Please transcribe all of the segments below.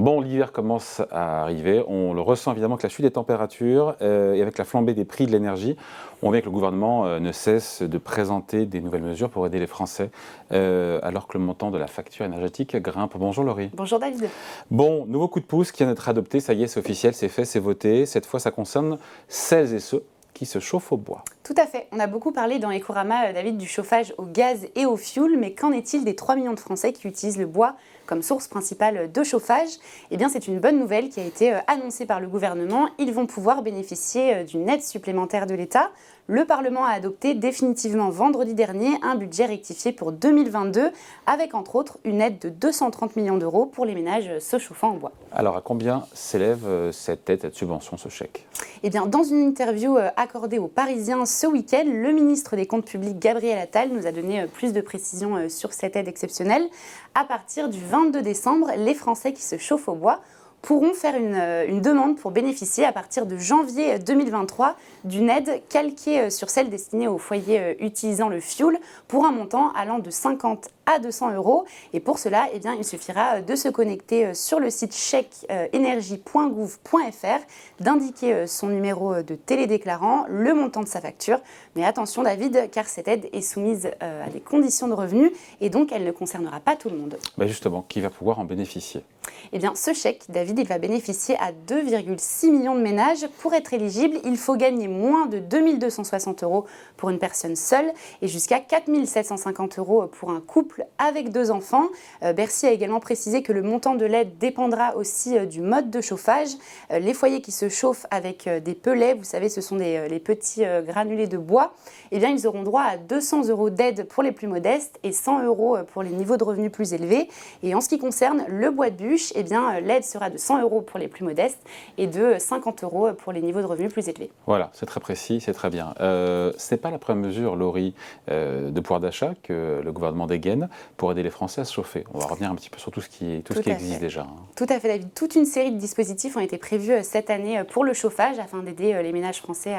Bon, l'hiver commence à arriver, on le ressent évidemment avec la chute des températures et avec la flambée des prix de l'énergie. On voit que le gouvernement ne cesse de présenter des nouvelles mesures pour aider les Français alors que le montant de la facture énergétique grimpe. Bonjour Laurie. Bonjour David. Bon, nouveau coup de pouce qui vient d'être adopté, ça y est, c'est officiel, c'est fait, c'est voté. Cette fois, ça concerne celles et ceux qui se chauffent au bois. Tout à fait. On a beaucoup parlé dans Ecorama, David, du chauffage au gaz et au fioul, mais qu'en est-il des 3 millions de Français qui utilisent le bois comme source principale de chauffage? Eh bien, c'est une bonne nouvelle qui a été annoncée par le gouvernement. Ils vont pouvoir bénéficier d'une aide supplémentaire de l'État. Le Parlement a adopté définitivement vendredi dernier un budget rectifié pour 2022, avec entre autres une aide de 230 millions d'euros pour les ménages se chauffant en bois. Alors, à combien s'élève cette aide, cette subvention, ce chèque? Eh bien, dans une interview accordée aux Parisiens ce week-end, le ministre des Comptes publics, Gabriel Attal, nous a donné plus de précisions sur cette aide exceptionnelle. À partir du 22 décembre, les Français qui se chauffent au bois pourront faire une demande pour bénéficier à partir de janvier 2023 d'une aide calquée sur celle destinée aux foyers utilisant le fioul pour un montant allant de 50 à 200 euros. Et pour cela, eh bien, il suffira de se connecter sur le site chèqueenergie.gouv.fr, d'indiquer son numéro de télédéclarant, le montant de sa facture. Mais attention David, car cette aide est soumise à des conditions de revenus et donc elle ne concernera pas tout le monde. Ben justement, qui va pouvoir en bénéficier? Eh bien, ce chèque, David, il va bénéficier à 2,6 millions de ménages. Pour être éligible, il faut gagner moins de 2 260 euros pour une personne seule et jusqu'à 4 750 euros pour un couple avec 2 enfants. Bercy a également précisé que le montant de l'aide dépendra aussi du mode de chauffage. Les foyers qui se chauffent avec des pellets, vous savez, ce sont les petits granulés de bois, eh bien, ils auront droit à 200 euros d'aide pour les plus modestes et 100 euros pour les niveaux de revenus plus élevés. Et en ce qui concerne le bois de bûche, eh bien, l'aide sera de 100 euros pour les plus modestes et de 50 euros pour les niveaux de revenus plus élevés. Voilà, c'est très précis, c'est très bien. Ce n'est pas la première mesure, Laurie, de pouvoir d'achat que le gouvernement dégaine pour aider les Français à se chauffer. On va revenir un petit peu sur tout ce qui existe déjà. Hein. Tout à fait, David. Toute une série de dispositifs ont été prévus cette année pour le chauffage afin d'aider les ménages français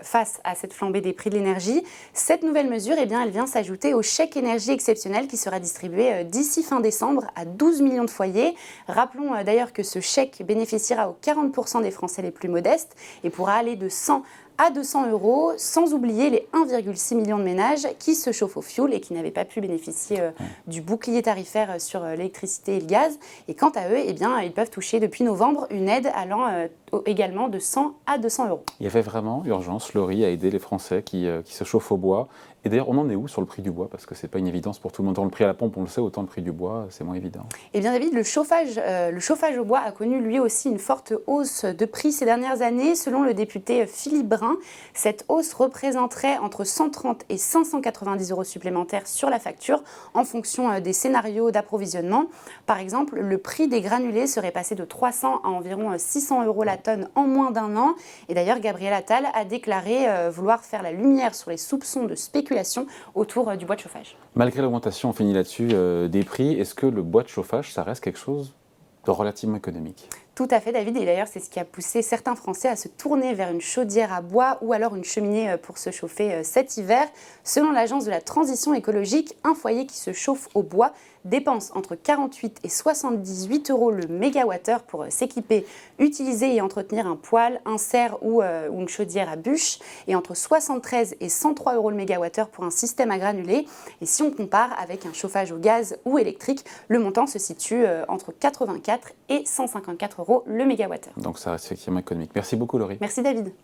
face à cette flambée des prix de l'énergie. Cette nouvelle mesure, eh bien, elle vient s'ajouter au chèque énergie exceptionnel qui sera distribué d'ici fin décembre à 12 millions de foyers. Rappelons d'ailleurs que ce chèque bénéficiera aux 40% des Français les plus modestes et pourra aller de 100 à 200 euros, sans oublier les 1,6 million de ménages qui se chauffent au fioul et qui n'avaient pas pu bénéficier du bouclier tarifaire sur l'électricité et le gaz. Et quant à eux, eh bien, ils peuvent toucher depuis novembre une aide allant également de 100 à 200 euros. Il y avait vraiment urgence, Laurie, à aider les Français qui se chauffent au bois. Et d'ailleurs, on en est où sur le prix du bois? Parce que ce n'est pas une évidence pour tout le monde. Autant le prix à la pompe, on le sait, autant le prix du bois, c'est moins évident. Eh bien David, le chauffage au bois a connu lui aussi une forte hausse de prix ces dernières années. Selon le député Philippe Brun, cette hausse représenterait entre 130 et 590 euros supplémentaires sur la facture en fonction des scénarios d'approvisionnement. Par exemple, le prix des granulés serait passé de 300 à environ 600 euros la tonne en moins d'un an. Et d'ailleurs, Gabriel Attal a déclaré vouloir faire la lumière sur les soupçons de spéculation autour du bois de chauffage. Malgré l'augmentation, on finit là-dessus, des prix, est-ce que le bois de chauffage, ça reste quelque chose de relativement économique? Tout à fait, David. Et d'ailleurs, c'est ce qui a poussé certains Français à se tourner vers une chaudière à bois ou alors une cheminée pour se chauffer cet hiver. Selon l'Agence de la transition écologique, un foyer qui se chauffe au bois dépense entre 48 et 78 euros le mégawattheure pour s'équiper, utiliser et entretenir un poêle, un serre ou une chaudière à bûche, et entre 73 et 103 euros le mégawattheure pour un système à granulés. Et si on compare avec un chauffage au gaz ou électrique, le montant se situe entre 84 et 154 euros le mégawattheure. Donc ça reste effectivement économique. Merci beaucoup, Laurie. Merci, David.